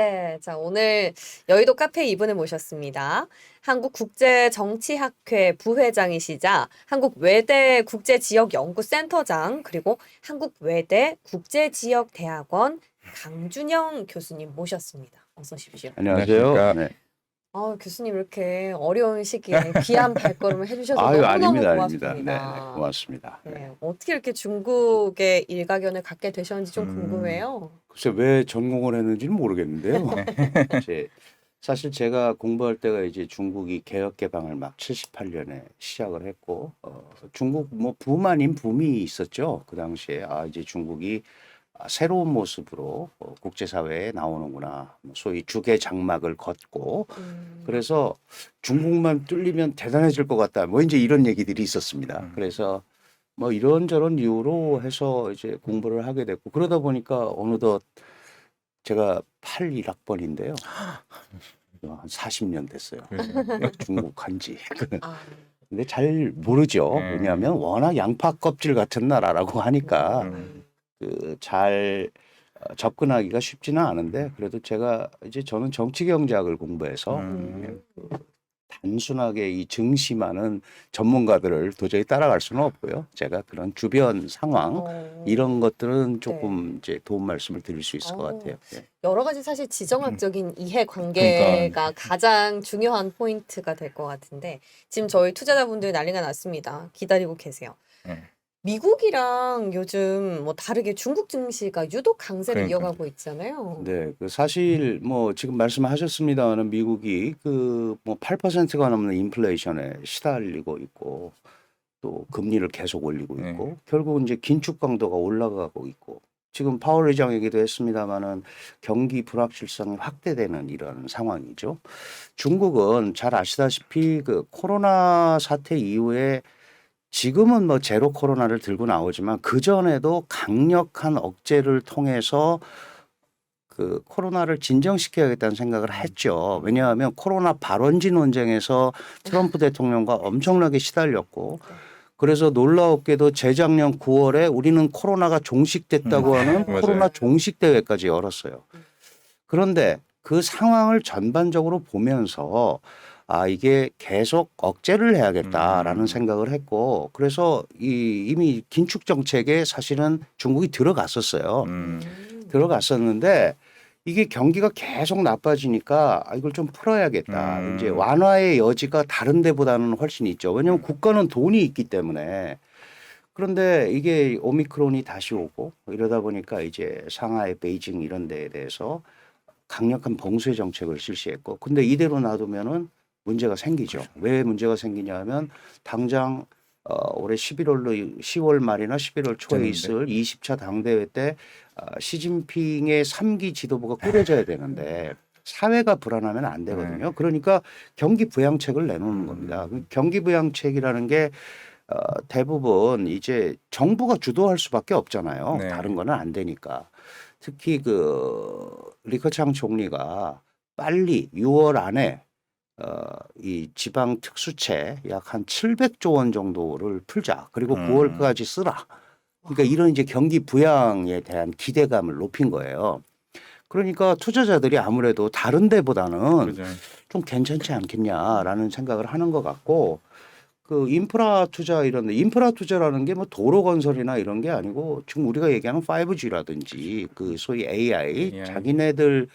네. 자, 오늘 여의도 카페 이분을 모셨습니다. 한국국제정치학회 부회장이시자 한국외대 국제지역연구센터장 그리고 한국외대 국제지역대학원 강준영 교수님 모셨습니다. 어서 오십시오. 안녕하세요. 안녕하십니까. 네. 교수님 이렇게 어려운 시기에 귀한 발걸음을 해주셔서 아유, 너무너무 아닙니다, 고맙습니다. 아닙니다. 네, 고맙습니다. 네, 네. 어떻게 이렇게 중국의 일가견을 갖게 되셨는지 좀 궁금해요. 글쎄 왜 전공을 했는지는 모르겠는데요. 사실 제가 공부할 때가 이제 중국이 개혁 개방을 막 78년에 시작을 했고, 중국 뭐 붐 아닌 붐이 있었죠. 그 당시에 이제 중국이 새로운 모습으로 국제사회에 나오는구나. 소위 주계 장막을 걷고, 그래서 중국만 뚫리면 대단해질 것 같다. 뭐 이제 이런 얘기들이 있었습니다. 그래서 뭐 이런저런 이유로 해서 이제 공부를 하게 됐고, 그러다 보니까 어느덧 제가 81학번인데요. 한 40년 됐어요. 중국 간지. 아, 근데 잘 모르죠. 네. 왜냐하면 워낙 양파 껍질 같은 나라라고 하니까 잘 접근하기가 쉽지는 않은데, 그래도 저는 정치경제학을 공부해서 단순하게 이 증시만은 전문가들을 도저히 따라갈 수는 없고요. 제가 그런 주변 상황 이런 것들은 조금 이제 도움 말씀을 드릴 수 있을 것 같아요. 네. 여러 가지 사실 지정학적인 이해 관계가 가장 중요한 포인트가 될 것 같은데 지금 저희 투자자분들 난리가 났습니다. 기다리고 계세요. 네. 미국이랑 요즘 뭐 다르게 중국 증시가 유독 강세를 그러니까요. 이어가고 있잖아요. 네, 사실 뭐 지금 말씀하셨습니다만 미국이 그 뭐 8%가 넘는 인플레이션에 시달리고 있고 또 금리를 계속 올리고 있고 결국은 이제 긴축 강도가 올라가고 있고 지금 파월 의장 얘기도 했습니다마는 경기 불확실성이 확대되는 이런 상황이죠. 중국은 잘 아시다시피 그 코로나 사태 이후에 지금은 뭐 제로 코로나를 들고 나오지만 그전에도 강력한 억제를 통해서 그 코로나를 진정시켜야겠다는 생각을 했죠. 왜냐하면 코로나 발원지 논쟁에서 트럼프 대통령과 엄청나게 시달렸고 그래서 놀라웠게도 재작년 9월에 우리는 코로나가 종식됐다고 하는 맞아요. 코로나 종식 대회까지 열었어요. 그런데 그 상황을 전반적으로 보면서 이게 계속 억제를 해야겠다라는 생각을 했고 그래서 이미 긴축 정책에 사실은 중국이 들어갔었어요. 들어갔었는데 이게 경기가 계속 나빠지니까 이걸 좀 풀어야겠다. 이제 완화의 여지가 다른 데보다는 훨씬 있죠. 왜냐하면 국가는 돈이 있기 때문에. 그런데 이게 오미크론이 다시 오고 이러다 보니까 이제 상하이, 베이징 이런 데에 대해서 강력한 봉쇄 정책을 실시했고 근데 이대로 놔두면은 문제가 생기죠. 왜 문제가 생기냐 하면 당장 올해 10월 말이나 11월 초에 있을 20차 당대회 때 시진핑의 3기 지도부가 꾸려져야 되는데 사회가 불안하면 안 되거든요. 그러니까 경기 부양책을 내놓는 겁니다. 경기 부양책이라는 게 대부분 이제 정부가 주도할 수밖에 없잖아요. 네. 다른 거는 안 되니까. 특히 그 리커창 총리가 빨리 6월 안에 이 지방 특수채 약 한 700조 원 정도를 풀자. 그리고 9월까지 쓰라. 그러니까 이런 이제 경기 부양에 대한 기대감을 높인 거예요. 그러니까 투자자들이 아무래도 다른 데보다는 그죠. 좀 괜찮지 않겠냐라는 생각을 하는 것 같고 그 인프라 투자 인프라 투자라는 게 뭐 도로 건설이나 이런 게 아니고 지금 우리가 얘기하는 5G라든지 그 소위 AI. 자기네들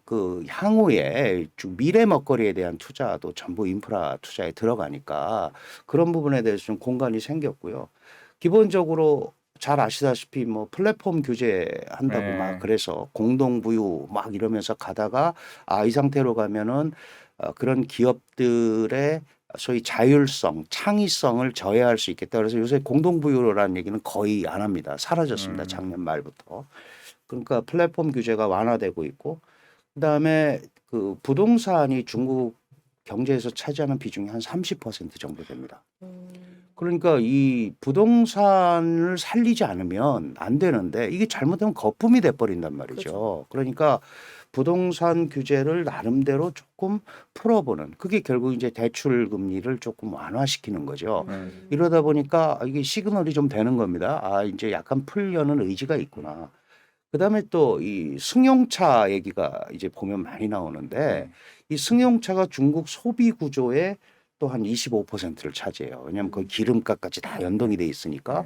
그 향후에 미래 먹거리에 대한 투자도 전부 인프라 투자에 들어가니까 그런 부분에 대해서 좀 공간이 생겼고요. 기본적으로 잘 아시다시피 뭐 플랫폼 규제한다고 막 그래서 공동부유 막 이러면서 가다가 이 상태로 가면은 그런 기업들의 소위 자율성, 창의성을 저해할 수 있겠다. 그래서 요새 공동부유라는 얘기는 거의 안 합니다. 사라졌습니다. 작년 말부터. 그러니까 플랫폼 규제가 완화되고 있고 그다음에 그 부동산이 중국 경제에서 차지하는 비중이 한 30% 정도 됩니다. 그러니까 이 부동산을 살리지 않으면 안 되는데 이게 잘못하면 거품이 돼버린단 말이죠. 그렇죠. 그러니까 부동산 규제를 나름대로 조금 풀어보는 그게 결국 이제 대출 금리를 조금 완화시키는 거죠. 이러다 보니까 이게 시그널이 좀 되는 겁니다. 이제 약간 풀려는 의지가 있구나. 그다음에 또 이 승용차 얘기가 이제 보면 많이 나오는데 이 승용차가 중국 소비 구조의 또 한 25%를 차지해요. 왜냐하면 그 기름값까지 다 연동이 돼 있으니까.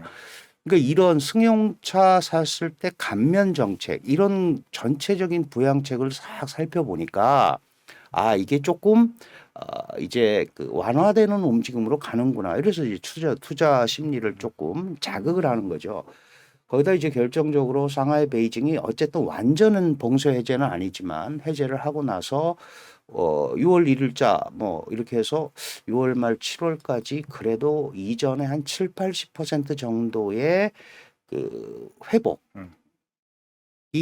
그러니까 이런 승용차 샀을 때 감면 정책 이런 전체적인 부양책을 싹 살펴보니까 아 이게 조금 이제 그 완화되는 움직임으로 가는구나. 이래서 이제 투자 심리를 조금 자극을 하는 거죠. 거기다 이제 결정적으로 상하이 베이징이 어쨌든 완전한 봉쇄 해제는 아니지만 해제를 하고 나서 6월 1일자 뭐 이렇게 해서 6월 말 7월까지 그래도 이전에 한 7, 80% 정도의 그 회복이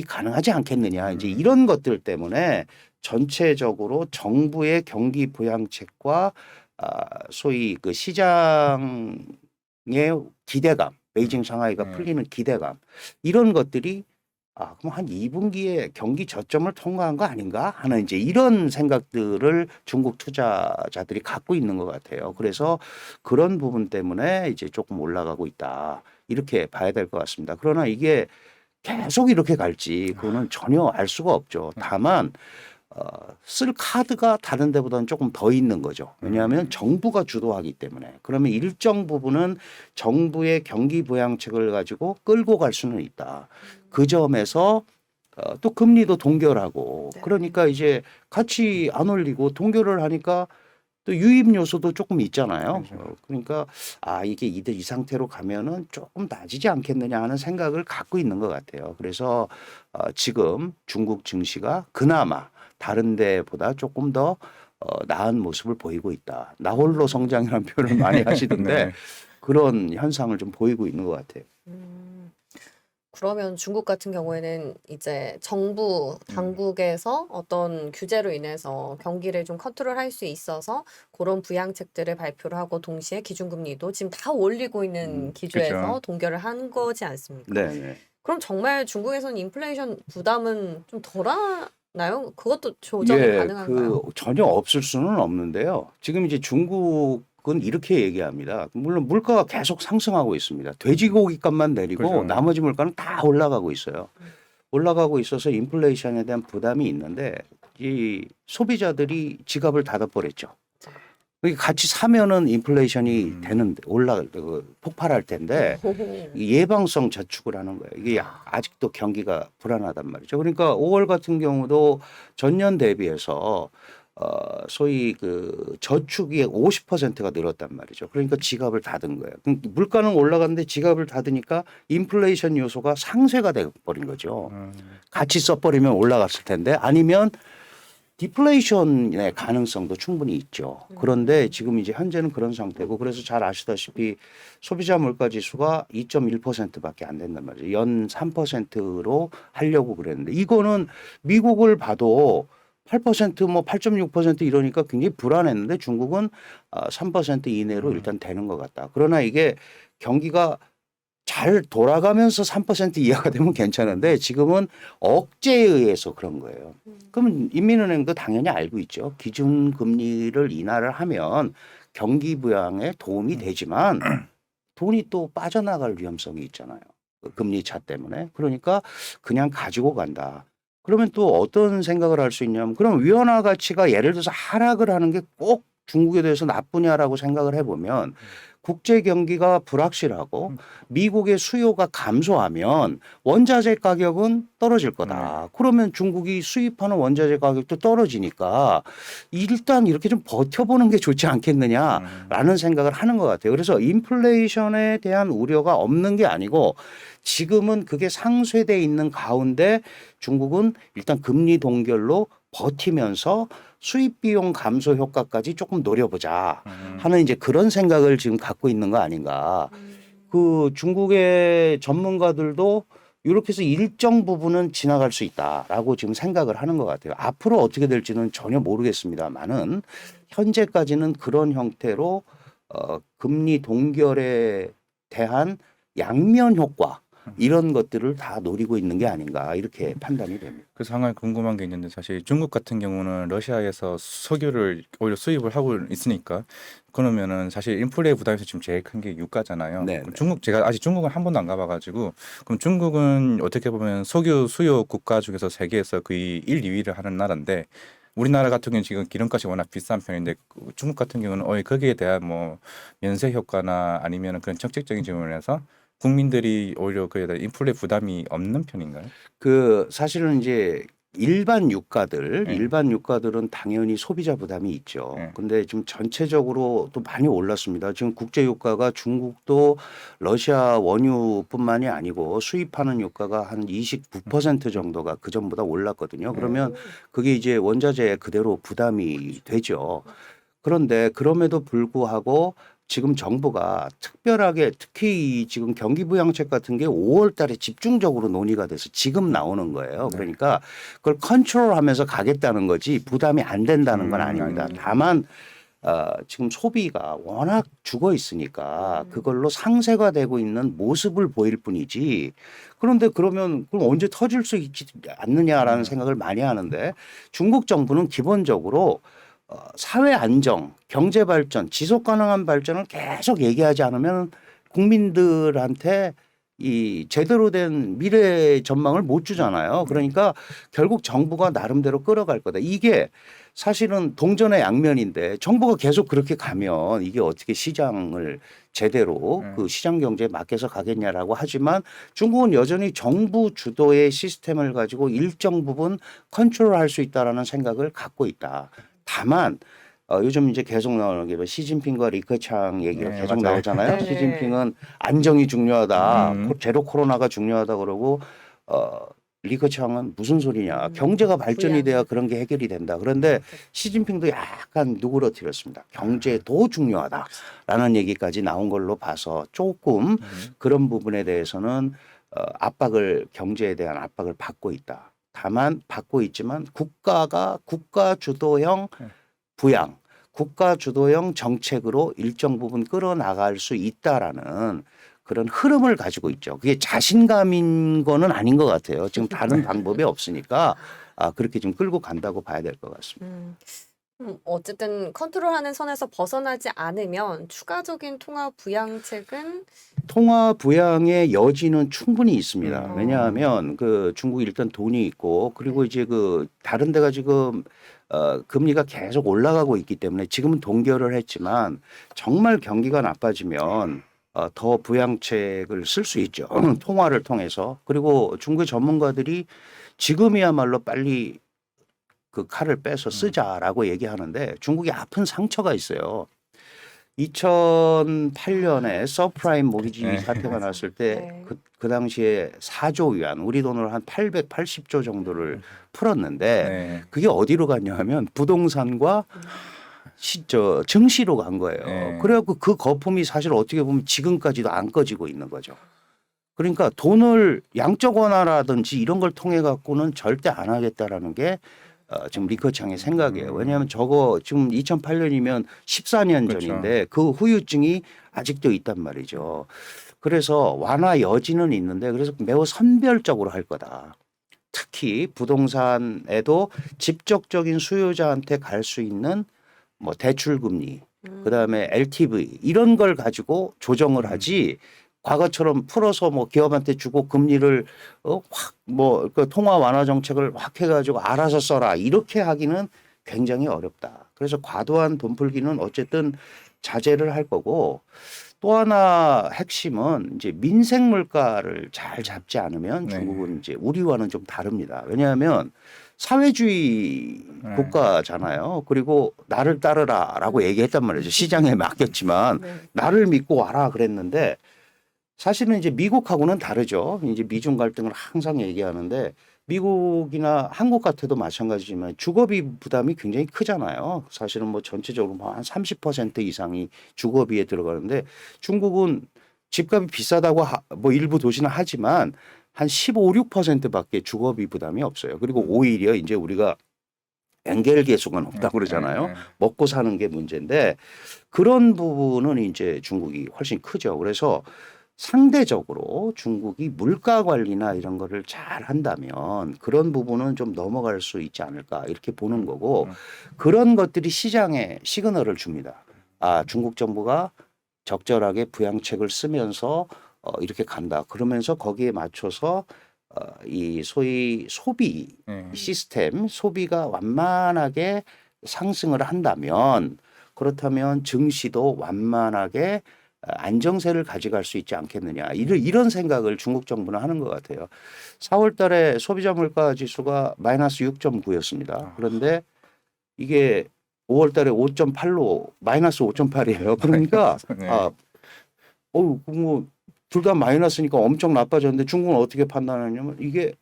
가능하지 않겠느냐. 이제 이런 것들 때문에 전체적으로 정부의 경기 부양책과 소위 그 시장의 기대감, 베이징 상하이가 풀리는 기대감 이런 것들이 그럼 한 2분기에 경기 저점을 통과한 거 아닌가 하는 이제 이런 생각들을 중국 투자자들이 갖고 있는 것 같아요. 그래서 그런 부분 때문에 이제 조금 올라가고 있다. 이렇게 봐야 될 것 같습니다. 그러나 이게 계속 이렇게 갈지 그거는 전혀 알 수가 없죠. 다만 쓸 카드가 다른 데보다는 조금 더 있는 거죠. 왜냐하면 정부가 주도하기 때문에. 그러면 일정 부분은 정부의 경기 부양책을 가지고 끌고 갈 수는 있다. 그 점에서 또 금리도 동결하고 그러니까 이제 같이 안 올리고 동결을 하니까 또 유입 요소도 조금 있잖아요. 그러니까 이게 이 상태로 가면은 조금 낮이지 않겠느냐 하는 생각을 갖고 있는 것 같아요. 그래서 지금 중국 증시가 그나마 다른 데보다 조금 더 나은 모습을 보이고 있다. 나홀로 성장이라는 표현을 많이 하시던데 네. 그런 현상을 좀 보이고 있는 것 같아요. 그러면 중국 같은 경우에는 이제 정부 당국에서 어떤 규제로 인해서 경기를 좀 컨트롤할 수 있어서 그런 부양책들을 발표를 하고 동시에 기준금리도 지금 다 올리고 있는 기조에서 그죠. 동결을 한 거지 않습니까? 네. 그럼 정말 중국에서는 인플레이션 부담은 좀 덜하나요? 그것도 조정이 가능한가요? 전혀 없을 수는 없는데요. 지금 이제 중국은 이렇게 얘기합니다. 물론 물가가 계속 상승하고 있습니다. 돼지고기 값만 내리고 그죠. 나머지 물가는 다 올라가고 있어요. 올라가고 있어서 인플레이션에 대한 부담이 있는데 이 소비자들이 지갑을 닫아버렸죠. 그러니까 같이 사면은 인플레이션이 되는 폭발할 텐데 이 예방성 저축을 하는 거예요. 이게 아직도 경기가 불안하단 말이죠. 그러니까 5월 같은 경우도 전년 대비해서 소위 그 저축이 50%가 늘었단 말이죠. 그러니까 지갑을 닫은 거예요. 물가는 올라갔는데 지갑을 닫으니까 인플레이션 요소가 상쇄가 돼 버린 거죠. 같이 써버리면 올라갔을 텐데 아니면 디플레이션의 가능성도 충분히 있죠. 그런데 지금 이제 현재는 그런 상태고 그래서 잘 아시다시피 소비자 물가 지수가 2.1%밖에 안 된단 말이죠. 연 3%로 하려고 그랬는데 이거는 미국을 봐도 8% 뭐 8.6% 이러니까 굉장히 불안했는데 중국은 3% 이내로 일단 되는 것 같다. 그러나 이게 경기가 잘 돌아가면서 3% 이하가 되면 괜찮은데 지금은 억제에 의해서 그런 거예요. 그러면 인민은행도 당연히 알고 있죠. 기준금리를 인하를 하면 경기 부양에 도움이 되지만 돈이 또 빠져나갈 위험성이 있잖아요. 그 금리 차 때문에. 그러니까 그냥 가지고 간다. 그러면 또 어떤 생각을 할 수 있냐면 그럼 위안화 가치가 예를 들어서 하락을 하는 게 꼭 중국에 대해서 나쁘냐라고 생각을 해보면 국제 경기가 불확실하고 미국의 수요가 감소하면 원자재 가격은 떨어질 거다. 그러면 중국이 수입하는 원자재 가격도 떨어지니까 일단 이렇게 좀 버텨보는 게 좋지 않겠느냐라는 생각을 하는 것 같아요. 그래서 인플레이션에 대한 우려가 없는 게 아니고 지금은 그게 상쇄돼 있는 가운데 중국은 일단 금리 동결로 버티면서 수입 비용 감소 효과까지 조금 노려보자 하는 이제 그런 생각을 지금 갖고 있는 거 아닌가. 그 중국의 전문가들도 이렇게 해서 일정 부분은 지나갈 수 있다라고 지금 생각을 하는 것 같아요. 앞으로 어떻게 될지는 전혀 모르겠습니다만은 현재까지는 그런 형태로 금리 동결에 대한 양면 효과 이런 것들을 다 노리고 있는 게 아닌가 이렇게 판단이 됩니다. 그 상황에 궁금한 게 있는데 사실 중국 같은 경우는 러시아에서 석유를 오히려 수입을 하고 있으니까 그러면은 사실 인플레 부담에서 지금 제일 큰 게 유가잖아요. 네, 그럼 네. 중국 제가 아직 중국은 한 번도 안 가봐가지고 그럼 중국은 어떻게 보면 석유 수요 국가 중에서 세계에서 거의 1, 2위를 하는 나라인데 우리나라 같은 경우는 지금 기름값이 워낙 비싼 편인데 중국 같은 경우는 거기에 대한 뭐 면세 효과나 아니면 그런 정책적인 측면에서 국민들이 오히려 그에 대한 인플레 부담이 없는 편인가요? 그 사실은 이제 일반 유가들은 네. 당연히 소비자 부담이 있죠. 네. 근데 지금 전체적으로 또 많이 올랐습니다. 지금 국제 유가가 중국도 러시아 원유뿐만이 아니고 수입하는 유가가 한 29% 정도가 그전보다 올랐거든요. 그러면 그게 이제 원자재 그대로 부담이 되죠. 그런데 그럼에도 불구하고 지금 정부가 특별하게 특히 이 지금 경기부양책 같은 게 5월 달에 집중적으로 논의가 돼서 지금 나오는 거예요. 네. 그러니까 그걸 컨트롤하면서 가겠다는 거지 부담이 안 된다는 건 아닙니다. 아닙니다. 다만 지금 소비가 워낙 죽어 있으니까 그걸로 상쇄가 되고 있는 모습을 보일 뿐이지. 그런데 그러면 그럼 언제 터질 수 있지 않느냐라는 생각을 많이 하는데 중국 정부는 기본적으로 사회 안정, 경제 발전, 지속 가능한 발전을 계속 얘기하지 않으면 국민들한테 이 제대로 된 미래 전망을 못 주잖아요. 그러니까 결국 정부가 나름대로 끌어갈 거다. 이게 사실은 동전의 양면인데 정부가 계속 그렇게 가면 이게 어떻게 시장을 제대로 그 시장 경제에 맡겨서 가겠냐라고 하지만 중국은 여전히 정부 주도의 시스템을 가지고 일정 부분 컨트롤할 수 있다라는 생각을 갖고 있다. 다만 요즘 이제 계속 나오는 게 시진핑과 리커창 얘기가 네, 계속 맞아요. 나오잖아요. 네. 시진핑은 안정이 중요하다, 음. 제로 코로나가 중요하다 그러고 리커창은 무슨 소리냐, 경제가 발전이 부양. 돼야 그런 게 해결이 된다. 그런데 시진핑도 약간 누그러뜨렸습니다. 경제도 중요하다라는 얘기까지 나온 걸로 봐서 조금 그런 부분에 대해서는 압박을 경제에 대한 압박을 받고 있다. 다만 받고 있지만 국가가 국가 주도형 부양, 국가 주도형 정책으로 일정 부분 끌어나갈 수 있다라는 그런 흐름을 가지고 있죠. 그게 자신감인 거는 아닌 것 같아요. 지금 다른 방법이 없으니까 그렇게 좀 끌고 간다고 봐야 될 것 같습니다. 어쨌든 컨트롤하는 선에서 벗어나지 않으면 추가적인 통화 부양책은 통화 부양의 여지는 충분히 있습니다. 음. 왜냐하면 그 중국이 일단 돈이 있고 그리고 이제 그 다른 데가 지금 금리가 계속 올라가고 있기 때문에 지금은 동결을 했지만 정말 경기가 나빠지면 더 부양책을 쓸 수 있죠. 통화를 통해서. 그리고 중국의 전문가들이 지금이야말로 빨리 그 칼을 빼서 쓰자라고 얘기하는데 중국이 아픈 상처가 있어요. 2008년에 서프라임 모기지 네. 사태가 났을 때 네. 그 당시에 4조 위안, 우리 돈으로 한 880조 정도를 풀었는데 네. 그게 어디로 갔냐 하면 부동산과 증시로 간 거예요. 네. 그래갖고 그 거품이 사실 어떻게 보면 지금까지도 안 꺼지고 있는 거죠. 그러니까 돈을 양적 완화라든지 이런 걸 통해 갖고는 절대 안 하겠다라는 게 지금 리커창의 생각이에요. 왜냐하면 저거 지금 2008년이면 14년 그렇죠. 전인데 그 후유증이 아직도 있단 말이죠. 그래서 완화 여지는 있는데 그래서 매우 선별적으로 할 거다. 특히 부동산에도 직접적인 수요자한테 갈 수 있는 뭐 대출 금리, 그다음에 LTV 이런 걸 가지고 조정을 하지 과거처럼 풀어서 뭐 기업한테 주고 금리를 확 뭐 그 통화 완화 정책을 확 해가지고 알아서 써라 이렇게 하기는 굉장히 어렵다. 그래서 과도한 돈 풀기는 어쨌든 자제를 할 거고 또 하나 핵심은 이제 민생 물가를 잘 잡지 않으면 네. 중국은 이제 우리와는 좀 다릅니다. 왜냐하면 사회주의 국가잖아요. 그리고 나를 따르라라고 얘기했단 말이죠. 시장에 맡겼지만 네. 나를 믿고 와라 그랬는데 사실은 이제 미국하고는 다르죠. 이제 미중 갈등을 항상 얘기하는데 미국이나 한국 같아도 마찬가지지만 주거비 부담이 굉장히 크잖아요. 사실은 뭐 전체적으로 뭐 한 30% 이상이 주거비에 들어가는데 중국은 집값이 비싸다고 뭐 일부 도시는 하지만 한 15, 6%밖에 주거비 부담이 없어요. 그리고 오히려 이제 우리가 엔겔 계속은 없다고 그러잖아요. 먹고 사는 게 문제인데 그런 부분은 이제 중국이 훨씬 크죠. 그래서 상대적으로 중국이 물가 관리나 이런 거를 잘 한다면 그런 부분은 좀 넘어갈 수 있지 않을까 이렇게 보는 거고 그런 것들이 시장에 시그널을 줍니다. 아, 중국 정부가 적절하게 부양책을 쓰면서 이렇게 간다. 그러면서 거기에 맞춰서 이 소위 소비 네. 시스템, 소비가 완만하게 상승을 한다면 그렇다면 증시도 완만하게 안정세를 가져갈 수 있지 않겠느냐. 이런 생각을 중국 정부는 하는 것 같아요. 4월 달에 소비자 물가 지수가 마이너스 6.9였습니다. 그런데 이게 5월 달에 5.8로 마이너스 5.8이에요. 그러니까 네. 뭐 둘 다 마이너스니까 엄청 나빠졌는데 중국은 어떻게 판단하냐면 이게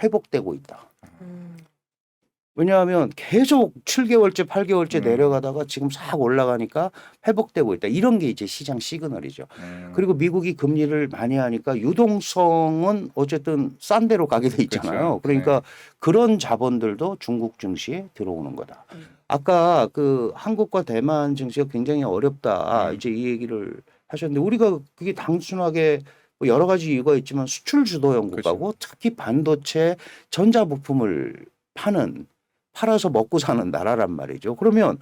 회복되고 있다. 음. 왜냐하면 계속 7개월째, 8개월째 내려가다가 지금 싹 올라가니까 회복되고 있다. 이런 게 이제 시장 시그널이죠. 그리고 미국이 금리를 많이 하니까 유동성은 어쨌든 싼 데로 가게 돼 있잖아요. 그렇죠. 그러니까 그런 자본들도 중국 증시에 들어오는 거다. 아까 그 한국과 대만 증시가 굉장히 어렵다. 이제 이 얘기를 하셨는데 우리가 그게 단순하게 뭐 여러 가지 이유가 있지만 수출 주도형 국가고 특히 반도체 전자부품을 팔아서 먹고 사는 나라란 말이죠. 그러면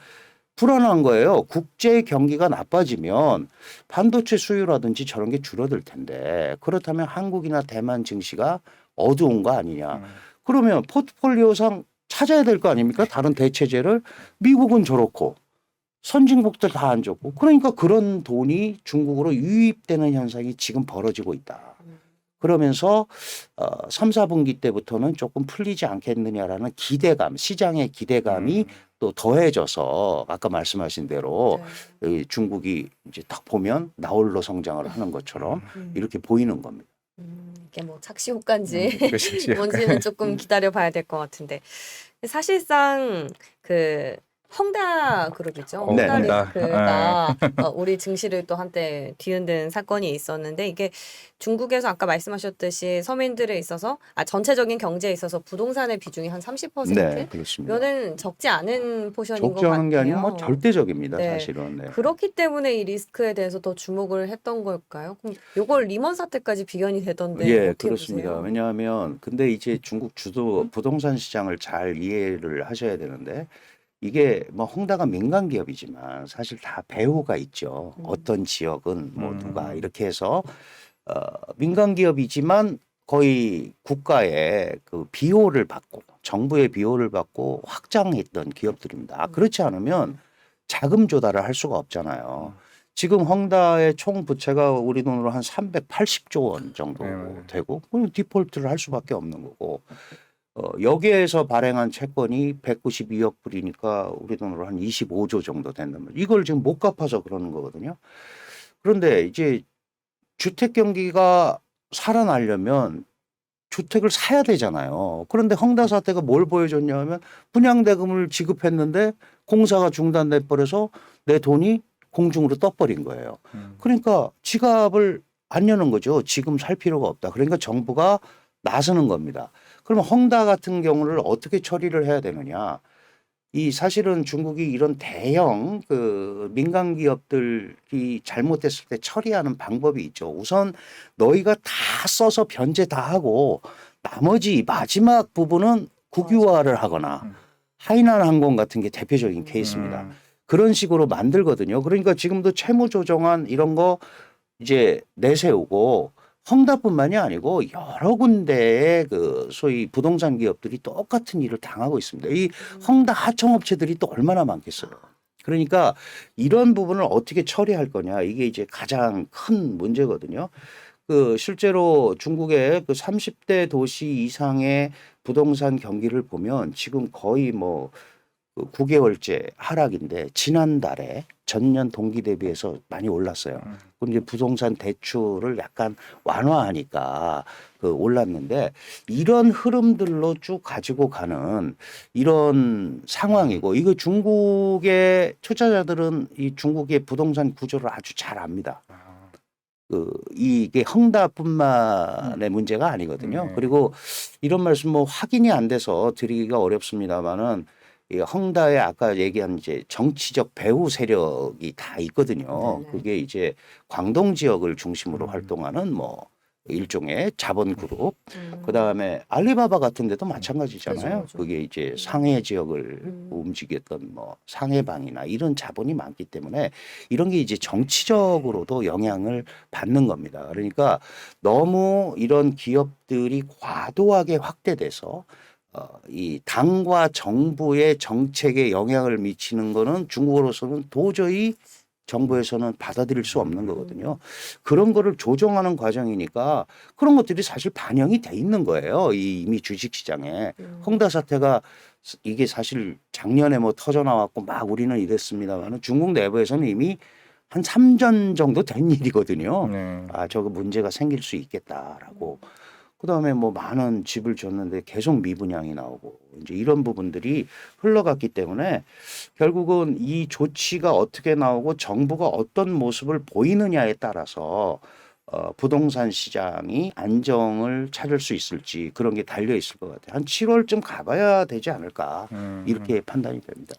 불안한 거예요. 국제 경기가 나빠지면 반도체 수요라든지 저런 게 줄어들 텐데 그렇다면 한국이나 대만 증시가 어두운 거 아니냐. 그러면 포트폴리오상 찾아야 될 거 아닙니까? 다른 대체제를. 미국은 저렇고 선진국들 다 안 좋고 그러니까 그런 돈이 중국으로 유입되는 현상이 지금 벌어지고 있다. 그러면서 3, 4분기 때부터는 조금 풀리지 않겠느냐라는 기대감, 시장의 기대감이 또 더해져서 아까 말씀하신 대로 이 중국이 이제 딱 보면 나홀로 성장을 하는 것처럼 이렇게 보이는 겁니다. 이게 뭐 착시 효과인지 그렇지. 뭔지는 조금 기다려 봐야 될 것 같은데 사실상 그 헝다 그룹이죠. 네, 헝다 네. 리스크가 우리 증시를 또 한때 뒤흔든 사건이 있었는데 이게 중국에서 아까 말씀하셨듯이 서민들에 있어서 전체적인 경제에 있어서 부동산의 비중이 한 30%? 네, 그렇습니다. 이거는 적지 않은 포션인 것 적지 않은 게 같아요. 아니고 뭐 절대적입니다, 네. 사실은. 네. 그렇기 때문에 이 리스크에 대해서 더 주목을 했던 걸까요? 그럼 이걸 리먼 사태까지 비견이 되던데 예, 어떻게 그렇습니다. 보세요? 왜냐하면 근데 이제 중국 주도 부동산 시장을 잘 이해를 하셔야 되는데 이게 뭐 헝다가 민간 기업이지만 사실 다 배후가 있죠. 어떤 지역은 뭐 누가 이렇게 해서 민간 기업이지만 거의 국가의 그 비호를 받고 정부의 비호를 받고 확장했던 기업들입니다. 그렇지 않으면 자금 조달을 할 수가 없잖아요. 지금 헝다의 총 부채가 우리 돈으로 한 380조 원 정도 되고 그럼 디폴트를 할 수밖에 없는 거고 여기에서 발행한 채권이 192억 불이니까 우리 돈으로 한 25조 정도 된단 말이에요. 이걸 지금 못 갚아서 그러는 거거든요. 그런데 이제 주택 경기가 살아나려면 주택을 사야 되잖아요. 그런데 헝다 사태가 뭘 보여줬냐 하면 분양대금을 지급했는데 공사가 중단돼 버려서 내 돈이 공중으로 떠버린 거예요. 그러니까 지갑을 안 여는 거죠. 지금 살 필요가 없다. 그러니까 정부가 나서는 겁니다. 그러면 헝다 같은 경우를 어떻게 처리를 해야 되느냐. 이 사실은 중국이 이런 대형 그 민간 기업들이 잘못됐을 때 처리하는 방법이 있죠. 우선 너희가 다 써서 변제 다 하고 나머지 마지막 부분은 국유화를 하거나 하이난 항공 같은 게 대표적인 케이스입니다. 그런 식으로 만들거든요. 그러니까 지금도 채무 조정안 이런 거 이제 내세우고 헝다뿐만이 아니고 여러 군데의 그 소위 부동산 기업들이 똑같은 일을 당하고 있습니다. 이 헝다 하청업체들이 또 얼마나 많겠어요. 그러니까 이런 부분을 어떻게 처리할 거냐 이게 이제 가장 큰 문제거든요. 그 실제로 중국의 그 30대 도시 이상의 부동산 경기를 보면 지금 거의 뭐 9개월째 하락인데 지난달에 전년 동기 대비해서 많이 올랐어요. 그런데 부동산 대출을 약간 완화하니까 그 올랐는데 이런 흐름들로 쭉 가지고 가는 이런 상황이고 이거 중국의 투자자들은 이 중국의 부동산 구조를 아주 잘 압니다. 이게 헝다뿐만의 문제가 아니거든요. 그리고 이런 말씀 뭐 확인이 안 돼서 드리기가 어렵습니다만은 이 헝다에 아까 얘기한 이제 정치적 배후 세력이 다 있거든요. 네네. 그게 이제 광동 지역을 중심으로 음. 활동하는 뭐 일종의 자본 그룹. 음. 그다음에 알리바바 같은 데도 마찬가지잖아요. 그죠. 그게 이제 상해 지역을 음. 움직였던 뭐 상해방이나 이런 자본이 많기 때문에 이런 게 이제 정치적으로도 영향을 받는 겁니다. 그러니까 너무 이런 기업들이 과도하게 확대돼서 이 당과 정부의 정책에 영향을 미치는 거는 중국으로서는 도저히 정부에서는 받아들일 수 없는 거거든요. 그런 거를 조정하는 과정이니까 그런 것들이 사실 반영이 돼 있는 거예요. 이미 주식시장에. 헝다 사태가 이게 사실 작년에 뭐 터져 나왔고 막 우리는 이랬습니다만 중국 내부에서는 이미 한 3전 정도 된 일이거든요. 네. 아, 저거 문제가 생길 수 있겠다라고. 그다음에 뭐 많은 집을 줬는데 계속 미분양이 나오고 이제 이런 부분들이 흘러갔기 때문에 결국은 이 조치가 어떻게 나오고 정부가 어떤 모습을 보이느냐에 따라서 부동산 시장이 안정을 찾을 수 있을지 그런 게 달려 있을 것 같아요. 한 7월쯤 가봐야 되지 않을까 이렇게 판단이 됩니다.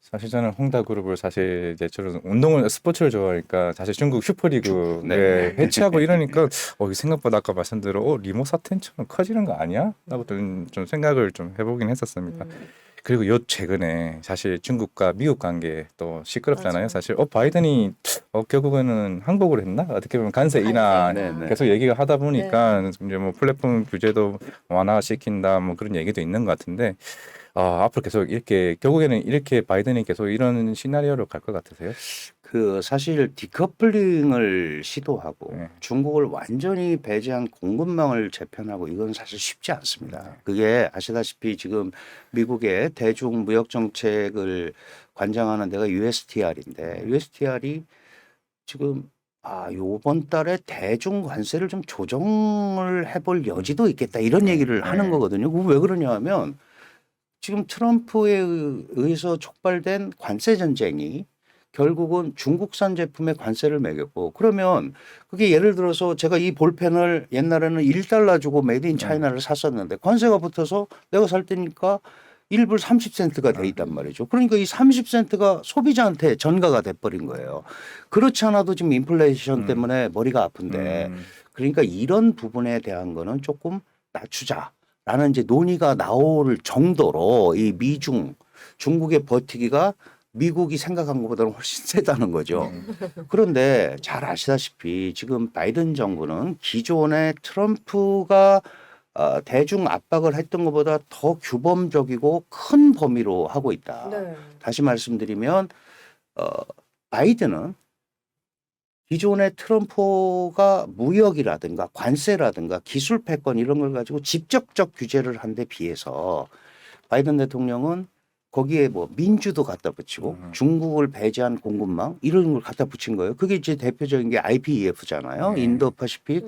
사실 저는 홍다 그룹을 사실 이제 저는 운동을 스포츠를 좋아하니까 사실 중국 슈퍼리그 네. 해체하고 이러니까 이게 생각보다 아까 말씀대로 리모 사태처럼 커지는 거 아니야? 라고 좀 생각을 좀 해보긴 했었습니다. 그리고 요 최근에 사실 중국과 미국 관계 또 시끄럽잖아요. 맞아요. 사실 바이든이 결국에는 항복을 했나? 어떻게 보면 관세 인하 네, 네. 계속 얘기가 하다 보니까 이제 뭐 플랫폼 규제도 완화시킨다 뭐 그런 얘기도 있는 것 같은데 앞으로 계속 이렇게 결국에는 이렇게 바이든이 계속 이런 시나리오로 갈 것 같으세요? 그 사실 디커플링을 시도하고 네. 중국을 완전히 배제한 공급망을 재편하고 이건 사실 쉽지 않습니다. 그게 아시다시피 지금 미국의 대중 무역 정책을 관장하는 데가 USTR인데 USTR이 지금 요번 달에 대중 관세를 좀 조정을 해볼 여지도 있겠다 이런 얘기를 하는 거거든요. 그거 왜 그러냐 하면 지금 트럼프에 의해서 촉발된 관세 전쟁이 결국은 중국산 제품에 관세를 매겼고 그러면 그게 예를 들어서 제가 이 볼펜을 옛날에는 1달러 주고 메이드 인 차이나를 샀었는데 관세가 붙어서 내가 살 때니까 1불 30센트가 돼 있단 말이죠. 그러니까 이 30센트가 소비자한테 전가가 돼버린 거예요. 그렇지 않아도 지금 인플레이션 때문에 머리가 아픈데 그러니까 이런 부분에 대한 거는 조금 낮추자라는 이제 논의가 나올 정도로 이 미중 중국의 버티기가 미국이 생각한 것보다는 훨씬 세다는 거죠. 그런데 잘 아시다시피 지금 바이든 정부는 기존의 트럼프가 대중 압박을 했던 것보다 더 규범적이고 큰 범위로 하고 있다. 네. 다시 말씀드리면 바이든은 기존의 트럼프가 무역이라든가 관세라든가 기술 패권 이런 걸 가지고 직접적 규제를 한 데 비해서 바이든 대통령은 거기에 뭐 민주도 갖다 붙이고 중국을 배제한 공급망 이런 걸 갖다 붙인 거예요. 그게 이제 대표적인 게 IPEF잖아요. 인도 파시픽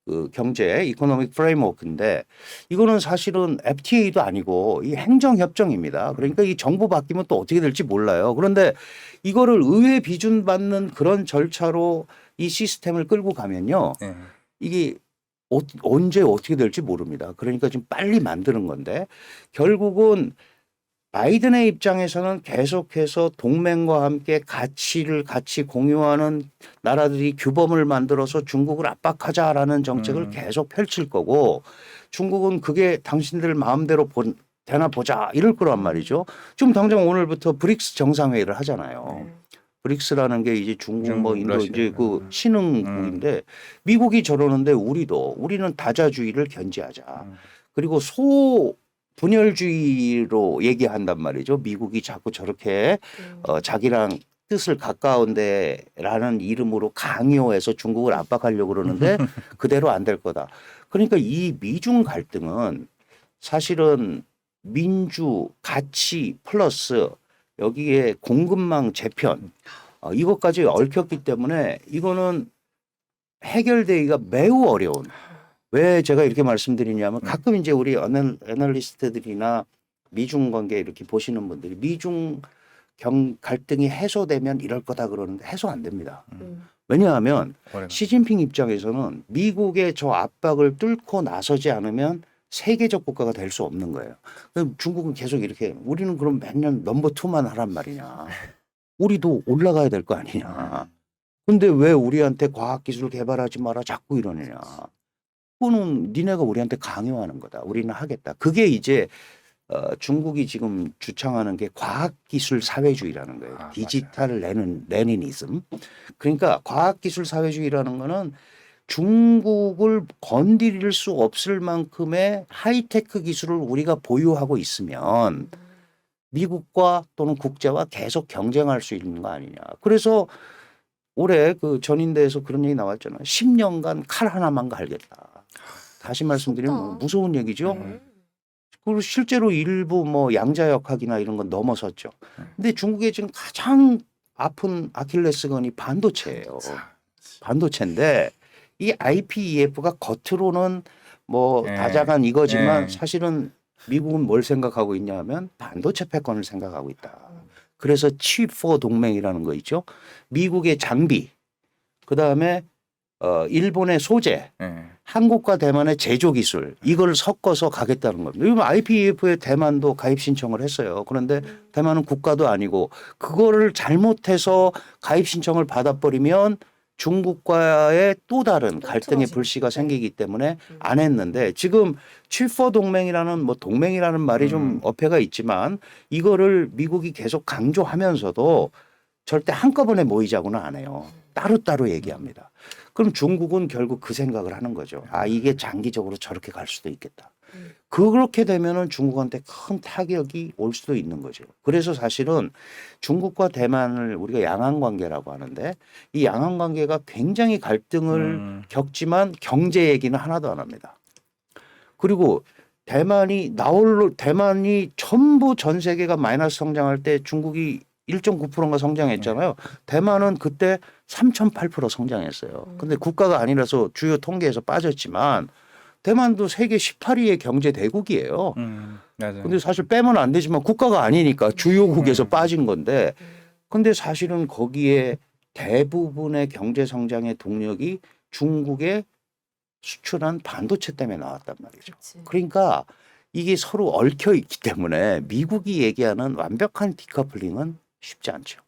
그 경제 이코노믹 프레임워크인데 이거는 사실은 FTA도 아니고 이 행정협정입니다. 그러니까 이 정부 바뀌면 또 어떻게 될지 몰라요. 그런데 이거를 의회 비준 받는 그런 절차로 이 시스템을 끌고 가면요. 이게 언제 어떻게 될지 모릅니다. 그러니까 좀 빨리 만드는 건데 결국은 바이든의 입장에서는 계속해서 동맹과 함께 가치를 같이 공유하는 나라들이 규범을 만들어서 중국을 압박하자라는 정책을 계속 펼칠 거고 중국은 그게 당신들 마음대로 되나 보자 이럴 거란 말이죠. 지금 당장 오늘부터 브릭스 정상회의를 하잖아요. 브릭스라는 게 이제 중국 뭐 인도 러시아. 이제 그 신흥국인데 미국이 저러는데 우리는 다자주의를 견지하자. 그리고 분열주의로 얘기한단 말이죠. 미국이 자꾸 저렇게 자기랑 뜻을 가까운데라는 이름으로 강요해서 중국을 압박하려고 그러는데 그대로 안 될 거다. 그러니까 이 미중 갈등은 사실은 민주 가치 플러스 여기에 공급망 재편 이것까지 얽혔기 때문에 이거는 해결되기가 매우 어려운. 왜 제가 이렇게 말씀드리냐면 가끔 이제 우리 애널리스트들이나 미중 관계 이렇게 보시는 분들이 미중 갈등이 해소되면 이럴 거다 그러는데 해소 안 됩니다. 왜냐하면 시진핑 입장에서는 미국의 저 압박을 뚫고 나서지 않으면 세계적 국가가 될 수 없는 거예요. 그럼 중국은 계속 이렇게 우리는 그럼 맨날 넘버 투만 하란 말이냐. 우리도 올라가야 될 거 아니냐. 근데 왜 우리한테 과학기술 개발하지 마라 자꾸 이러느냐. 그거는 니네가 우리한테 강요하는 거다. 우리는 하겠다. 그게 이제 중국이 지금 주창하는 게 과학기술 사회주의라는 거예요. 아, 디지털 레니니즘. 그러니까 과학기술 사회주의라는 거는 중국을 건드릴 수 없을 만큼의 하이테크 기술을 우리가 보유하고 있으면 미국과 또는 국제와 계속 경쟁할 수 있는 거 아니냐. 그래서 올해 그 전인대에서 그런 얘기 나왔잖아요. 10년간 칼 하나만 갈겠다. 다시 말씀드리면 무서운 얘기죠. 그리고 실제로 일부 뭐 양자역학이나 이런 건 넘어섰죠. 근데 중국의 지금 가장 아픈 아킬레스건이 반도체예요. 반도체인데 이 IPEF가 겉으로는 뭐 다자간 이거지만 사실은 미국은 뭘 생각하고 있냐 하면 반도체 패권을 생각하고 있다. 그래서 칩4 동맹이라는 거 있죠. 미국의 장비, 그다음에 일본의 소재, 한국과 대만의 제조 기술 이걸 섞어서 가겠다는 겁니다. 요즘 IPEF에 대만도 가입 신청을 했어요. 그런데 대만은 국가도 아니고 그거를 잘못해서 가입 신청을 받아버리면 중국과의 또 다른 갈등의 불씨가 생기기 때문에 안 했는데 지금 칠포 동맹이라는 뭐 동맹이라는 말이 좀 어폐가 있지만 이거를 미국이 계속 강조하면서도 절대 한꺼번에 모이자고는 안 해요. 따로따로 얘기합니다. 그럼 중국은 결국 그 생각을 하는 거죠. 아, 이게 장기적으로 저렇게 갈 수도 있겠다. 그렇게 되면은 중국한테 큰 타격이 올 수도 있는 거죠. 그래서 사실은 중국과 대만을 우리가 양안 관계라고 하는데 이 양안 관계가 굉장히 갈등을 겪지만 경제 얘기는 하나도 안 합니다. 그리고 대만이 전부 전 세계가 마이너스 성장할 때 중국이 1.9%인가 성장했잖아요. 대만은 그때 3.8% 성장했어요. 근데 국가가 아니라서 주요 통계에서 빠졌지만 대만도 세계 18위의 경제 대국이에요. 맞아요. 근데 사실 빼면 안 되지만 국가가 아니니까 주요국에서 빠진 건데 근데 사실은 거기에 대부분의 경제 성장의 동력이 중국에 수출한 반도체 때문에 나왔단 말이죠. 그러니까 이게 서로 얽혀 있기 때문에 미국이 얘기하는 완벽한 디커플링은 쉽지 않죠.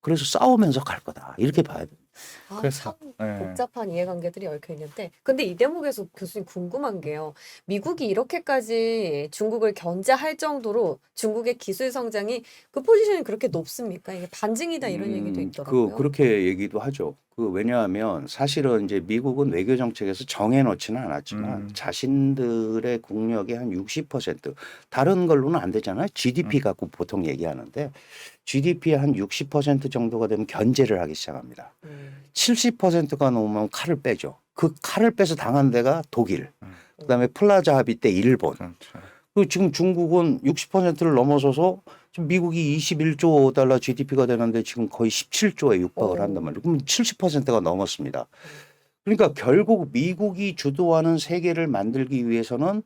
그래서 싸우면서 갈 거다. 이렇게 봐야 됩니다. 아, 그래서, 참 복잡한 이해관계들이 얽혀 있는데, 근데 이 대목에서 교수님 궁금한 게요. 미국이 이렇게까지 중국을 견제할 정도로 중국의 기술 성장이 그 포지션이 그렇게 높습니까? 이게 반증이다 이런 얘기도 있더라고요. 그렇게 얘기도 하죠. 왜냐하면 사실은 이제 미국은 외교 정책에서 정해놓지는 않았지만 자신들의 국력의 한 60% 다른 걸로는 안 되잖아요. GDP 갖고 보통 얘기하는데 GDP의 한 60% 정도가 되면 견제를 하기 시작합니다. 70%가 넘으면 칼을 빼죠. 그 칼을 빼서 당한 데가 독일, 그다음에 플라자 합의 때 일본. 그리고 지금 중국은 60%를 넘어서서 지금 미국이 21조 달러 GDP가 되는데 지금 거의 17조에 육박을 한단 말이에요. 그럼 70%가 넘었습니다. 그러니까 결국 미국이 주도하는 세계를 만들기 위해서는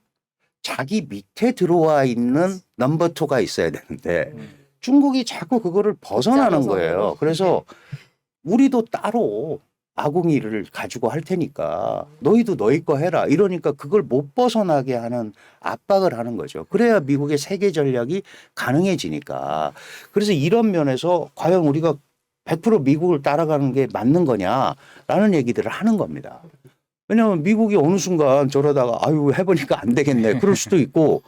자기 밑에 들어와 있는 넘버 2가 있어야 되는데 중국이 자꾸 그거를 벗어나는 거예요. 그래서 우리도 따로 아궁이를 가지고 할 테니까 너희도 너희 거 해라. 이러니까 그걸 못 벗어나게 하는 압박을 하는 거죠. 그래야 미국의 세계 전략이 가능해지니까. 그래서 이런 면에서 과연 우리가 100% 미국을 따라가는 게 맞는 거냐라는 얘기들을 하는 겁니다. 왜냐하면 미국이 어느 순간 저러다가 아유 해보니까 안 되겠네. 그럴 수도 있고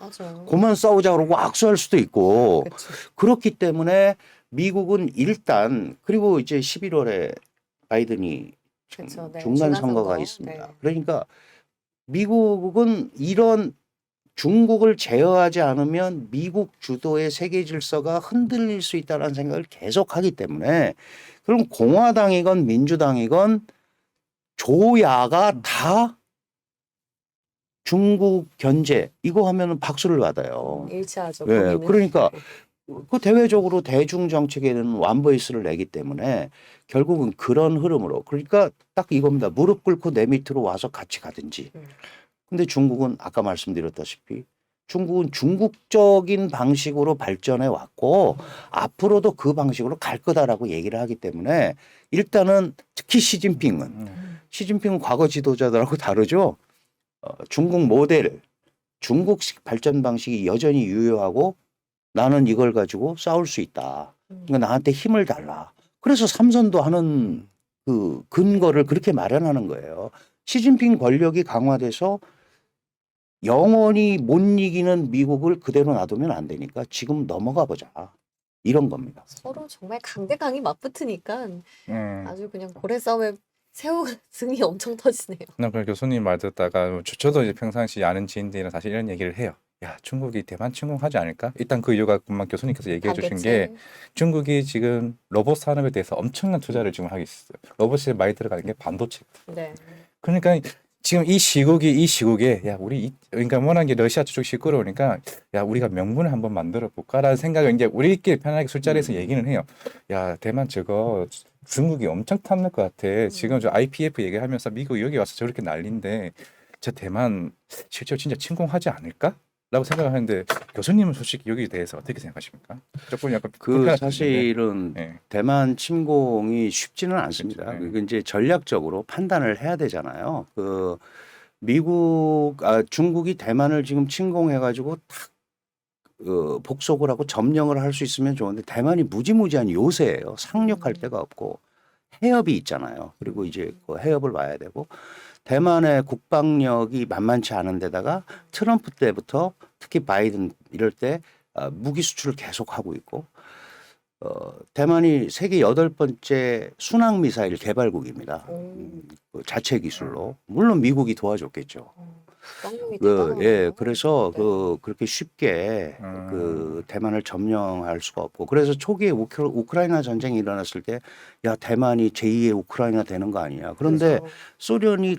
그만 싸우자 그러고 악수할 수도 있고 그렇기 때문에 미국은 일단 그리고 이제 11월에 바이든이 중간 선거가 있습니다. 네. 그러니까 미국은 이런 중국을 제어하지 않으면 미국 주도의 세계 질서가 흔들릴 수 있다는 생각을 계속하기 때문에 그럼 공화당이건 민주당이건 조야가 다 중국 견제 이거 하면은 박수를 받아요. 일치하죠. 네, 거기는. 그러니까 그 대외적으로 대중 정책에는 완보이스를 내기 때문에 결국은 그런 흐름으로 그러니까 딱 이겁니다. 무릎 꿇고 내 밑으로 와서 같이 가든지. 근데 중국은 아까 말씀드렸다시피 중국은 중국적인 방식으로 발전해 왔고 앞으로도 그 방식으로 갈 거다라고 얘기를 하기 때문에 일단은 특히 시진핑은 과거 지도자들하고 다르죠. 중국 모델 중국식 발전 방식이 여전히 유효하고 나는 이걸 가지고 싸울 수 있다. 그러니까 나한테 힘을 달라. 그래서 삼선도 하는 그 근거를 그렇게 마련하는 거예요. 시진핑 권력이 강화돼서 영원히 못 이기는 미국을 그대로 놔두면 안 되니까 지금 넘어가 보자. 이런 겁니다. 서로 정말 강대강이 맞붙으니까 음. 아주 그냥 고래 싸움에 새우 등이 엄청 터지네요. 그 교수님 말 듣다가 저도 이제 평상시 아는 지인들이랑 사실 이런 얘기를 해요. 야, 중국이 대만 침공하지 않을까? 일단 그 이유가 금방 교수님께서 얘기해 주신 게 반대체. 중국이 지금 로봇 산업에 대해서 엄청난 투자를 지금 하고 있어요. 로봇에 많이 들어가는 게 반도체. 네. 그러니까 지금 이 시국에 야 우리 그러니까 워낙 게 러시아 쪽 시끄러우니까 야 우리가 명분을 한번 만들어 볼까라는 생각을 이제 우리끼리 편하게 술자리에서 얘기는 해요. 야 대만 저거 중국이 엄청 탐낼 것 같아. 지금 저 IPF 얘기하면서 미국 여기 와서 저렇게 난리인데 저 대만 실제로 진짜 침공하지 않을까? 라고 생각을 하는데 교수님은 솔직히 여기에 대해서 어떻게 생각하십니까? 조금 약간 그 불편하신데. 사실은 예. 대만 침공이 쉽지는 않습니다. 그렇죠. 네. 그 이제 전략적으로 판단을 해야 되잖아요. 그 중국이 대만을 지금 침공해가지고 탁 복속을 하고 점령을 할 수 있으면 좋은데 대만이 무지무지한 요새예요. 상륙할 데가 없고 해협이 있잖아요. 그리고 이제 그 해협을 와야 되고 대만의 국방력이 만만치 않은 데다가 트럼프 때부터 특히 바이든 이럴 때 무기 수출을 계속하고 있고 대만이 세계 8번째 순항 미사일 개발국입니다. 그 자체 기술로 물론 미국이 도와줬겠죠. 쌍용이 그래서 네. 그렇게 쉽게 그 대만을 점령할 수가 없고 그래서 초기에 우크라이나 전쟁이 일어났을 때 야 대만이 제2의 우크라이나 되는 거 아니냐. 그런데 그렇죠. 소련이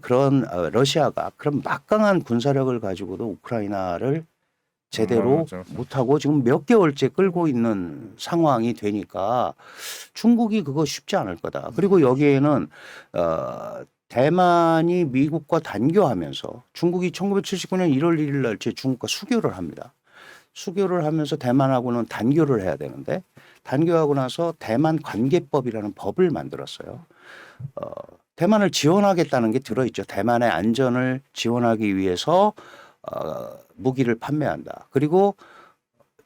러시아가 그런 막강한 군사력을 가지고도 우크라이나를 제대로 맞아. 못하고 지금 몇 개월째 끌고 있는 상황이 되니까 중국이 그거 쉽지 않을 거다. 그리고 여기에는 대만이 미국과 단교하면서 중국이 1979년 1월 1일 날째 중국과 수교를 합니다. 수교를 하면서 대만하고는 단교를 해야 되는데 단교하고 나서 대만 관계법이라는 법을 만들었어요. 대만을 지원하겠다는 게 들어있죠. 대만의 안전을 지원하기 위해서 무기를 판매한다. 그리고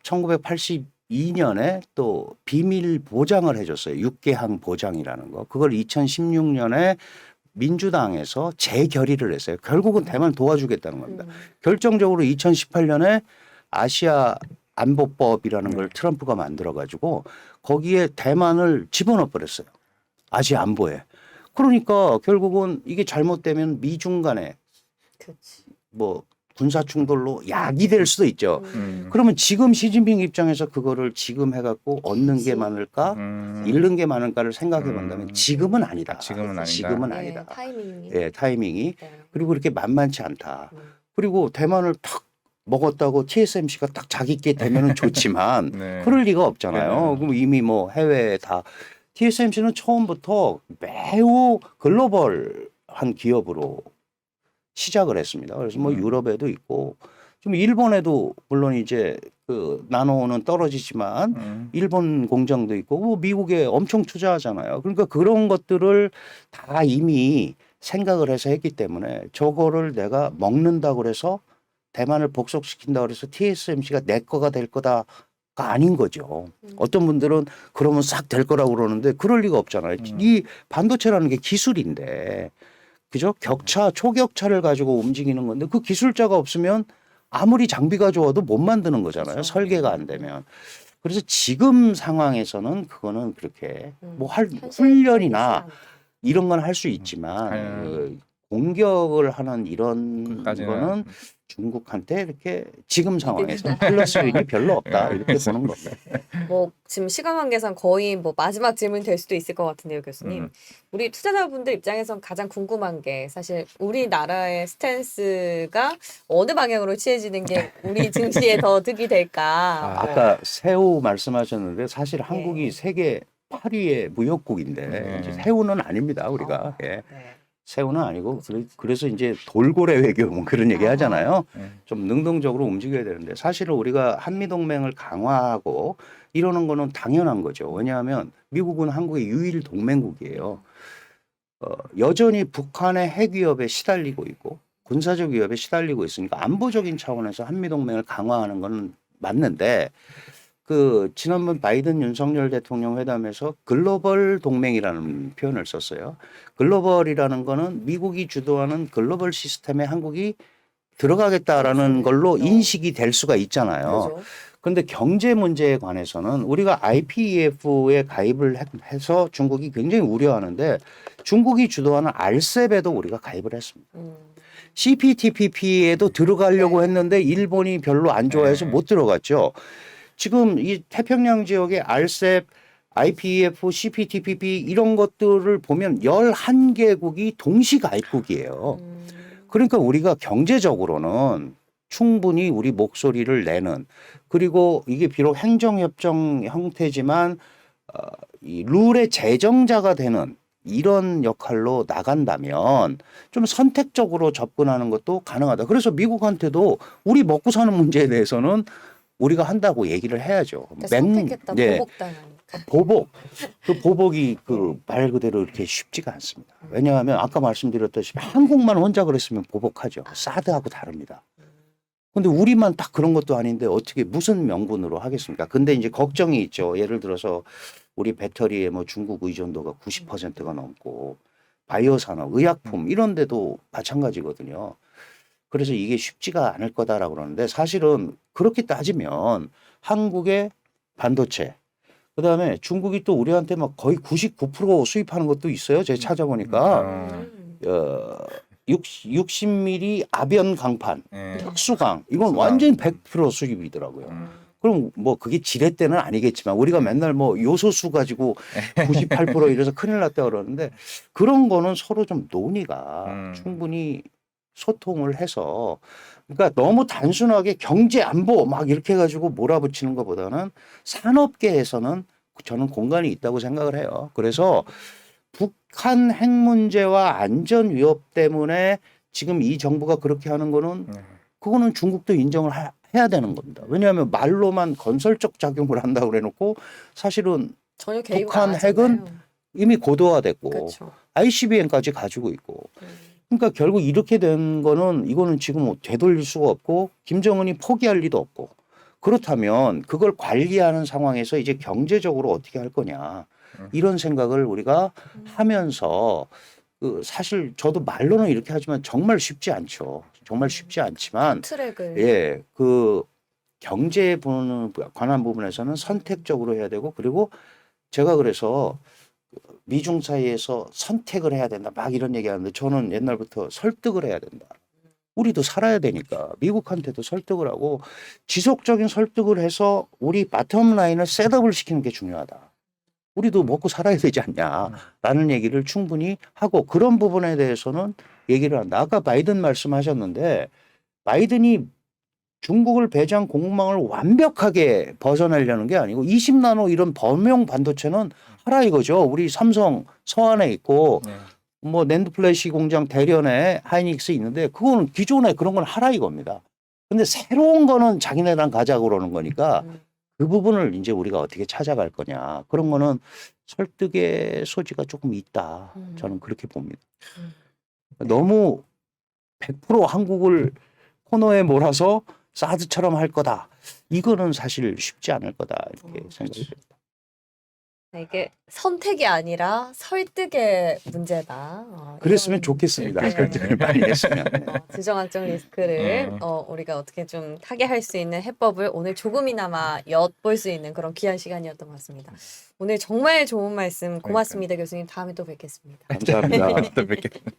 1982년에 또 비밀 보장을 해줬어요. 육개항 보장이라는 거. 그걸 2016년에 민주당에서 재결의를 했어요. 결국은 대만을 도와주겠다는 겁니다. 결정적으로 2018년에 아시아 안보법이라는 걸 트럼프가 만들어가지고 거기에 대만을 집어넣어 버렸어요. 아시아 안보에. 그러니까 결국은 이게 잘못되면 미중 간에 그렇지. 뭐 군사 충돌로 야기될 수도 있죠. 음. 그러면 지금 시진핑 입장에서 그거를 지금 해갖고 얻는 게 많을까, 잃는 게 많을까를 생각해 본다면 지금은 아니다. 지금은 아니다. 지금은 네, 아니다. 타이밍이. 예, 타이밍이. 네. 그리고 그렇게 만만치 않다. 그리고 대만을 탁 먹었다고 TSMC가 딱 자기 게 되면은 좋지만 네. 그럴 리가 없잖아요. 네. 그럼 이미 뭐 해외에 다 TSMC는 처음부터 매우 글로벌한 기업으로 시작을 했습니다. 그래서 뭐 유럽에도 있고 좀 일본에도 물론 이제 그 나노는 떨어지지만 일본 공장도 있고 뭐 미국에 엄청 투자하잖아요. 그러니까 그런 것들을 다 이미 생각을 해서 했기 때문에 저거를 내가 먹는다고 그래서 대만을 복속시킨다고 그래서 TSMC가 내 거가 될 거다가 아닌 거죠. 어떤 분들은 그러면 싹 될 거라고 그러는데 그럴 리가 없잖아요. 이 반도체라는 게 기술인데 그죠? 초격차를 가지고 움직이는 건데 그 기술자가 없으면 아무리 장비가 좋아도 못 만드는 거잖아요. 그렇죠. 설계가 안 되면. 그래서 지금 상황에서는 그거는 그렇게 뭐 현실적이지 훈련이나 않다. 이런 건 할 수 있지만 공격을 하는 이런 그까지는. 거는 중국한테 이렇게 지금 상황에서 플러스 요인이 별로 없다 이렇게 보는 겁니다. 뭐 지금 시간 관계상 거의 뭐 마지막 질문이 될 수도 있을 것 같은데요, 교수님. 우리 투자자분들 입장에선 가장 궁금한 게 사실 우리나라의 스탠스가 어느 방향으로 취해지는 게 우리 증시에 더 득이 될까? 아까 새우 말씀하셨는데 사실 한국이 세계 8위의 무역국인데 이제 새우는 아닙니다 우리가. 예. 네. 새우는 아니고 그래서 이제 돌고래 외교 뭐 그런 얘기 하잖아요. 좀 능동적으로 움직여야 되는데 사실은 우리가 한미동맹을 강화하고 이러는 거는 당연한 거죠. 왜냐하면 미국은 한국의 유일 동맹국이에요. 여전히 북한의 핵위협에 시달리고 있고 군사적 위협에 시달리고 있으니까 안보적인 차원에서 한미동맹을 강화하는 건 맞는데 그 지난번 바이든 윤석열 대통령 회담에서 글로벌 동맹이라는 표현을 썼어요. 글로벌이라는 거는 미국이 주도하는 글로벌 시스템에 한국이 들어가겠다라는 걸로 인식이 될 수가 있잖아요. 그죠? 그런데 경제 문제에 관해서는 우리가 IPEF에 가입을 해서 중국이 굉장히 우려하는데 중국이 주도하는 RCEP에도 우리가 가입을 했습니다. CPTPP에도 들어가려고 네. 했는데 일본이 별로 안 좋아해서 네. 못 들어갔죠. 지금 이 태평양 지역의 RCEP, IPEF, CPTPP 이런 것들을 보면 11개국이 동시 가입국이에요. 그러니까 우리가 경제적으로는 충분히 우리 목소리를 내는 그리고 이게 비록 행정협정 형태지만 이 룰의 제정자가 되는 이런 역할로 나간다면 좀 선택적으로 접근하는 것도 가능하다. 그래서 미국한테도 우리 먹고 사는 문제에 대해서는 우리가 한다고 얘기를 해야죠. 선택했다 예, 보복당하니까. 보복. 그 보복이 그 말 그대로 이렇게 쉽지가 않습니다. 왜냐하면 아까 말씀드렸다시피 한국만 혼자 그랬으면 보복하죠. 사드하고 다릅니다. 근데 우리만 딱 그런 것도 아닌데 어떻게 무슨 명분으로 하겠습니까? 근데 이제 걱정이 있죠. 예를 들어서 우리 배터리에 뭐 중국 의존도가 90%가 넘고 바이오 산업, 의약품 이런 데도 마찬가지거든요. 그래서 이게 쉽지가 않을 거다라고 그러는데 사실은 그렇게 따지면 한국의 반도체 그다음에 중국이 또 우리한테 막 거의 99% 수입하는 것도 있어요. 제가 찾아보니까 60mm 아변 강판, 네. 특수강 이건 특수강. 완전히 100% 수입이더라고요. 그럼 뭐 그게 지렛대는 아니겠지만 우리가 맨날 뭐 요소수 가지고 98% 이래서 큰일 났다 그러는데 그런 거는 서로 좀 논의가 충분히 소통을 해서 그러니까 너무 단순하게 경제 안보 막 이렇게 해가지고 몰아붙이는 것보다는 산업계에서는 저는 공간이 있다고 생각을 해요. 그래서 북한 핵 문제와 안전 위협 때문에 지금 이 정부가 그렇게 하는 거는 그거는 중국도 인정을 해야 되는 겁니다. 왜냐하면 말로만 건설적 작용을 한다고 그래놓고 사실은 전혀 개입을 북한 안 핵은 하잖아요. 이미 고도화됐고 그렇죠. ICBM까지 가지고 있고 그러니까 결국 이렇게 된 거는 이거는 지금 되돌릴 수가 없고 김정은이 포기할 리도 없고 그렇다면 그걸 관리하는 상황에서 이제 경제적으로 어떻게 할 거냐 이런 생각을 우리가 하면서 그 사실 저도 말로는 이렇게 하지만 정말 쉽지 않죠. 정말 쉽지 않지만 트랙을 예, 그 경제에 관한 부분에서는 선택적으로 해야 되고 그리고 제가 그래서 미중 사이에서 선택을 해야 된다 막 이런 얘기하는데 저는 옛날부터 설득을 해야 된다. 우리도 살아야 되니까 미국한테도 설득을 하고 지속적인 설득을 해서 우리 바텀 라인을 셋업을 시키는 게 중요하다. 우리도 먹고 살아야 되지 않냐라는 얘기를 충분히 하고 그런 부분에 대해서는 얘기를 한다. 아까 바이든 말씀하셨는데 바이든이 중국을 배제한 공급망을 완벽하게 벗어내려는 게 아니고 20나노 이런 범용 반도체는 하라 이거죠. 우리 삼성 서안에 있고 뭐 낸드 플래시 공장 대련에 하이닉스 있는데 그거는 기존에 그런 건 하라 이겁니다. 근데 새로운 거는 자기네랑 가자고 그러는 거니까 그 부분을 이제 우리가 어떻게 찾아갈 거냐. 그런 거는 설득의 소지가 조금 있다. 저는 그렇게 봅니다. 너무 100% 한국을 코너에 몰아서 사드처럼 할 거다. 이거는 사실 쉽지 않을 거다. 이렇게 생각이 듭니다. 이게 선택이 아니라 설득의 문제다. 그랬으면 이런, 좋겠습니다. 네. 설득을 많이 했으면. 지정학적 리스크를 우리가 어떻게 좀 타개할 수 있는 해법을 오늘 조금이나마 엿볼 수 있는 그런 귀한 시간이었던 것 같습니다. 오늘 정말 좋은 말씀 고맙습니다, 교수님. 다음에 또 뵙겠습니다. 감사합니다. 또 뵙겠습니다.